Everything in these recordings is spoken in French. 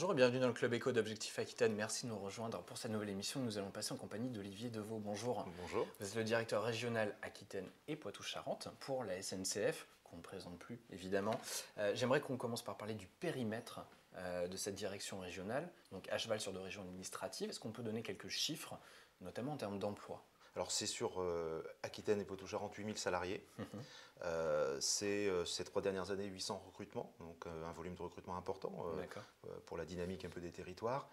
Bonjour et bienvenue dans le Club Éco d'Objectif Aquitaine. Merci de nous rejoindre pour cette nouvelle émission. Nous allons passer en compagnie d'Olivier Deveau. Bonjour. Bonjour. Vous êtes le directeur régional Aquitaine et Poitou-Charentes pour la SNCF, qu'on ne présente plus évidemment. J'aimerais qu'on commence par parler du périmètre de cette direction régionale, donc à cheval sur 2 régions administratives. Est-ce qu'on peut donner quelques chiffres, notamment en termes d'emploi? Alors c'est sur Aquitaine et Poitou-Charentes, 8000 salariés. C'est ces 3 dernières années 800 recrutements, donc un volume de recrutement important pour la dynamique un peu des territoires.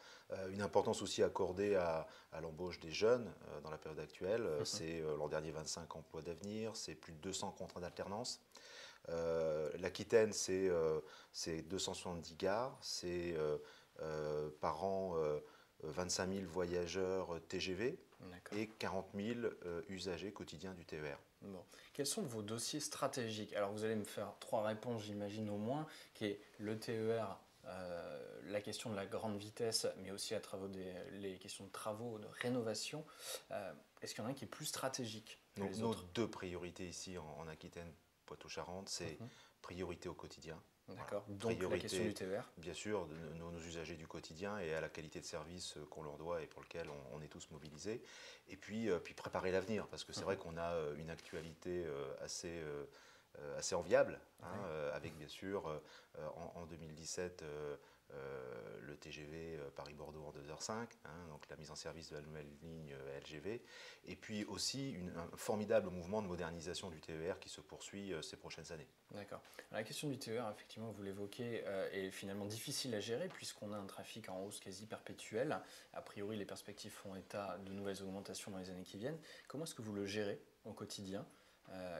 Une importance aussi accordée à l'embauche des jeunes dans la période actuelle. C'est l'an dernier 25 emplois d'avenir, c'est plus de 200 contrats d'alternance. L'Aquitaine, c'est 270 gares, c'est par an 25 000 voyageurs TGV et 40 000 usagers quotidiens du TER. Bon. Quels sont vos dossiers stratégiques? Alors vous allez me faire 3 réponses, j'imagine au moins, qui est le TER, la question de la grande vitesse, mais aussi les questions de travaux, de rénovation. Est-ce qu'il y en a un qui est plus stratégique que les Nos autres? 2 priorités ici en Aquitaine, Poitou-Charentes, c'est priorité au quotidien. D'accord. Voilà. Donc Priorité, la question du TER. bien sûr, de nos usagers du quotidien et à la qualité de service qu'on leur doit et pour lequel on est tous mobilisés. Et puis préparer l'avenir, parce que c'est vrai qu'on a une actualité assez enviable, avec bien sûr en 2017 le TGV Paris-Bordeaux en 2h05, donc la mise en service de la nouvelle ligne LGV, et puis aussi un formidable mouvement de modernisation du TER qui se poursuit ces prochaines années. D'accord. La question du TER, effectivement, vous l'évoquez, est finalement difficile à gérer puisqu'on a un trafic en hausse quasi perpétuelle. A priori, les perspectives font état de nouvelles augmentations dans les années qui viennent. Comment est-ce que vous le gérez au quotidien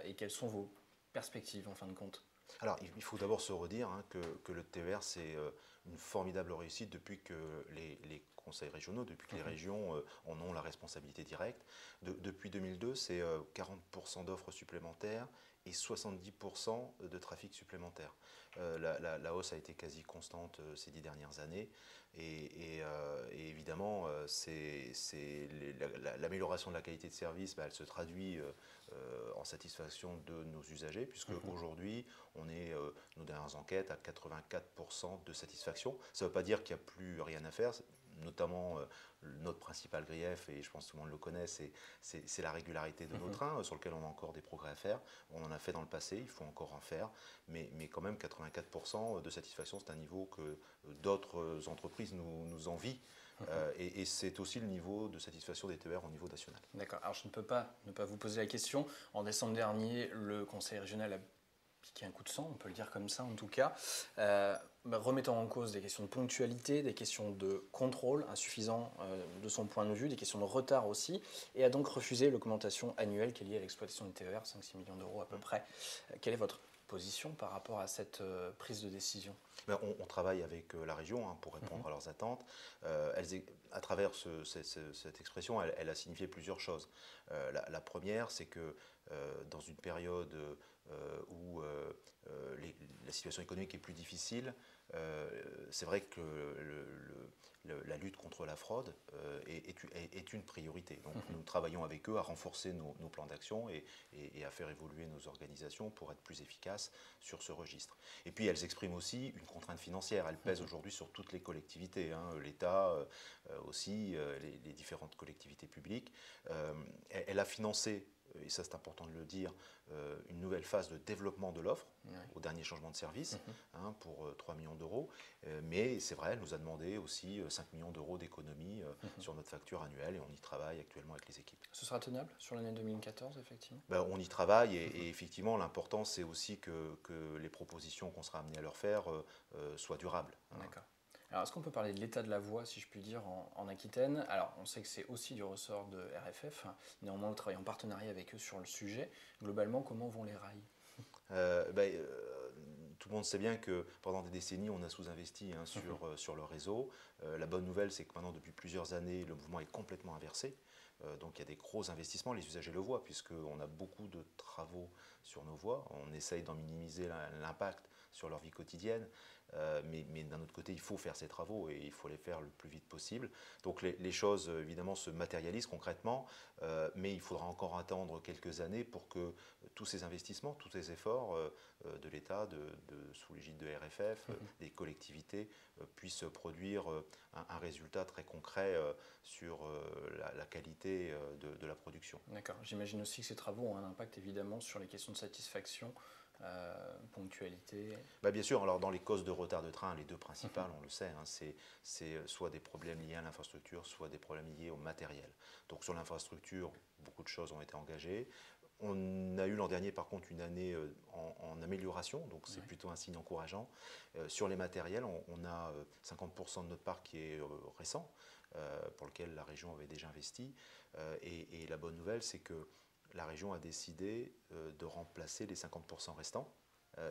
et quelles sont vos perspectives en fin de compte? Alors, il faut d'abord se redire que le TER, c'est une formidable réussite depuis que les conseils régionaux, depuis que les régions en ont la responsabilité directe. Depuis 2002, c'est 40% d'offres supplémentaires et 70% de trafic supplémentaire. La hausse a été quasi constante ces 10 dernières années et évidemment, l'amélioration de la qualité de service, elle se traduit en satisfaction de nos usagers, puisque aujourd'hui, on est, nos dernières enquêtes, à 84% de satisfaction. Ça ne veut pas dire qu'il n'y a plus rien à faire, notamment notre principal grief, et je pense que tout le monde le connaît, c'est la régularité de nos trains, sur lequel on a encore des progrès à faire. On en a fait dans le passé, il faut encore en faire, mais quand même 84% de satisfaction, c'est un niveau que d'autres entreprises nous envient. Et c'est aussi le niveau de satisfaction des TER au niveau national. D'accord. Alors je ne peux pas ne pas vous poser la question. En décembre dernier, le conseil régional a piqué un coup de sang, on peut le dire comme ça en tout cas, remettant en cause des questions de ponctualité, des questions de contrôle insuffisant de son point de vue, des questions de retard aussi, et a donc refusé l'augmentation annuelle qui est liée à l'exploitation du TER, 5-6 millions d'euros à peu près. Quelle est votre position par rapport à cette prise de décision? On travaille avec la région pour répondre à leurs attentes. À travers cette expression, elle a signifié plusieurs choses. La première, c'est que dans une période où la situation économique est plus difficile, c'est vrai que la lutte contre la fraude est une priorité. Donc nous travaillons avec eux à renforcer nos plans d'action et à faire évoluer nos organisations pour être plus efficaces sur ce registre. Et puis elles expriment aussi une contrainte financière. Elle pèse aujourd'hui sur toutes les collectivités, l'État aussi, les différentes collectivités publiques. Elle a financé, et ça c'est important de le dire, une nouvelle phase de développement de l'offre au dernier changement de service pour 3 millions d'euros. Mais c'est vrai, elle nous a demandé aussi 5 millions d'euros d'économie sur notre facture annuelle et on y travaille actuellement avec les équipes. Ce sera tenable sur l'année 2014, effectivement? On y travaille et effectivement l'important c'est aussi que les propositions qu'on sera amené à leur faire soient durables. D'accord. Alors, est-ce qu'on peut parler de l'état de la voie, si je puis dire, en Aquitaine? Alors, on sait que c'est aussi du ressort de RFF. Néanmoins, vous travaillez en partenariat avec eux sur le sujet. Globalement, comment vont les rails? Tout le monde sait bien que pendant des décennies, on a sous-investi sur le réseau. La bonne nouvelle, c'est que maintenant, depuis plusieurs années, le mouvement est complètement inversé. Donc il y a des gros investissements, les usagers le voient, puisqu'on a beaucoup de travaux sur nos voies. On essaye d'en minimiser l'impact sur leur vie quotidienne, mais d'un autre côté, il faut faire ces travaux et il faut les faire le plus vite possible. Donc les choses, évidemment, se matérialisent concrètement, mais il faudra encore attendre quelques années pour que tous ces investissements, tous ces efforts de l'État, sous l'égide de RFF, des collectivités, puissent produire un résultat très concret sur la qualité de la production. D'accord. J'imagine aussi que ces travaux ont un impact évidemment sur les questions de satisfaction, ponctualité. Bien sûr, alors dans les causes de retard de train, les deux principales, on le sait, hein, c'est soit des problèmes liés à l'infrastructure, soit des problèmes liés au matériel. Donc sur l'infrastructure, beaucoup de choses ont été engagées. On a eu l'an dernier par contre une année en amélioration, donc c'est plutôt un signe encourageant. Sur les matériels, on a 50% de notre parc qui est récent, pour lequel la région avait déjà investi. Et la bonne nouvelle, c'est que la région a décidé de remplacer les 50% restants.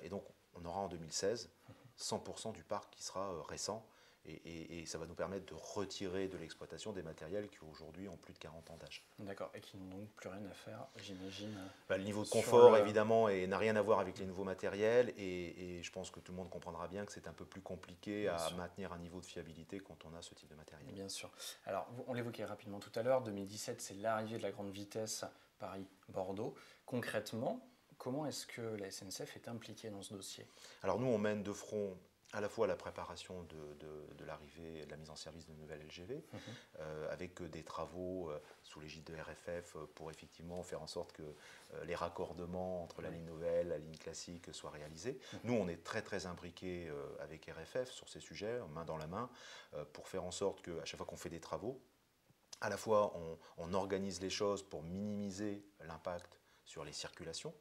Et donc, on aura en 2016 100% du parc qui sera récent. Et ça va nous permettre de retirer de l'exploitation des matériels qui aujourd'hui ont plus de 40 ans d'âge. D'accord, et qui n'ont donc plus rien à faire, j'imagine. Le niveau de confort, évidemment, n'a rien à voir avec les nouveaux matériels. Et je pense que tout le monde comprendra bien que c'est un peu plus compliqué à maintenir un niveau de fiabilité quand on a ce type de matériel. Bien sûr. Alors, on l'évoquait rapidement tout à l'heure, 2017, c'est l'arrivée de la grande vitesse Paris-Bordeaux. Concrètement, comment est-ce que la SNCF est impliquée dans ce dossier? Alors nous, on mène de front à la fois la préparation de l'arrivée et de la mise en service de nouvelles LGV, avec des travaux sous l'égide de RFF pour effectivement faire en sorte que les raccordements entre la ligne nouvelle, la ligne classique soient réalisés. Nous, on est très très imbriqués avec RFF sur ces sujets, main dans la main, pour faire en sorte qu'à chaque fois qu'on fait des travaux, à la fois on organise les choses pour minimiser l'impact sur les circulations.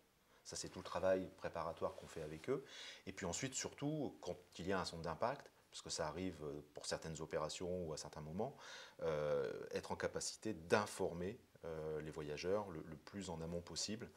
Ça, c'est tout le travail préparatoire qu'on fait avec eux. Et puis ensuite, surtout, quand il y a un sondage d'impact, parce que ça arrive pour certaines opérations ou à certains moments, être en capacité d'informer les voyageurs le plus en amont possible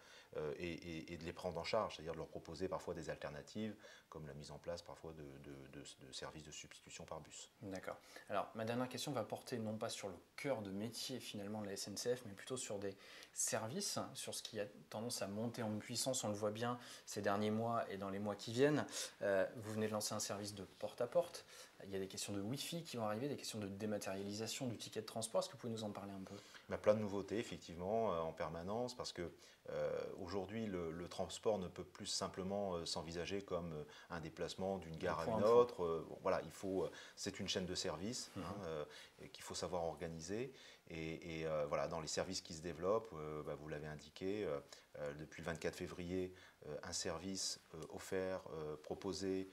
et de les prendre en charge, c'est-à-dire de leur proposer parfois des alternatives, comme la mise en place parfois de services de substitution par bus. D'accord. Alors, ma dernière question va porter non pas sur le cœur de métier finalement de la SNCF, mais plutôt sur des services, sur ce qui a tendance à monter en puissance, on le voit bien ces derniers mois et dans les mois qui viennent. Vous venez de lancer un service de porte-à-porte. Il y a des questions de Wi-Fi qui vont arriver, des questions de dématérialisation du ticket de transport. Est-ce que vous pouvez nous en parler un peu? Plein de nouveautés, effectivement, en permanence, parce que aujourd'hui, le transport ne peut plus simplement s'envisager comme un déplacement d'une gare à une autre. Voilà, c'est une chaîne de services qu'il faut savoir organiser. Et voilà, dans les services qui se développent, vous l'avez indiqué, depuis le 24 février, un service offert, proposé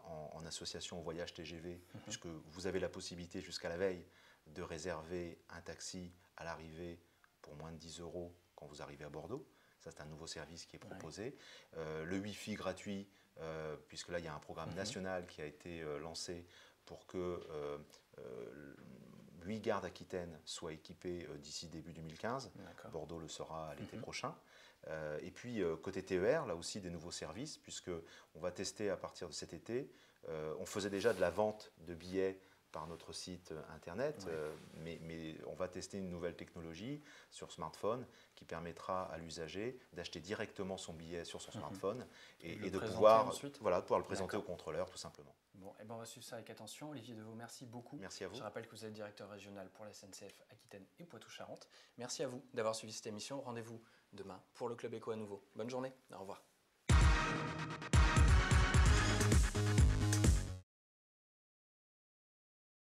en association au voyage TGV, puisque vous avez la possibilité jusqu'à la veille de réserver un taxi à l'arrivée pour moins de 10 € quand vous arrivez à Bordeaux. Ça, c'est un nouveau service qui est proposé. Le Wi-Fi gratuit, puisque là, il y a un programme national qui a été lancé pour que 8 gares d'Aquitaine soient équipées d'ici début 2015. Bordeaux le sera à l'été prochain. Et puis, côté TER, là aussi, des nouveaux services, puisqu'on va tester à partir de cet été. On faisait déjà de la vente de billets par notre site internet, mais on va tester une nouvelle technologie sur smartphone qui permettra à l'usager d'acheter directement son billet sur son smartphone et de pouvoir le présenter au contrôleur tout simplement. Bon, et ben on va suivre ça avec attention. Olivier Deveau, merci beaucoup. Merci à vous. Je rappelle que vous êtes directeur régional pour la SNCF Aquitaine et Poitou-Charentes. Merci à vous d'avoir suivi cette émission. Rendez-vous demain pour le Club Éco à nouveau. Bonne journée, au revoir.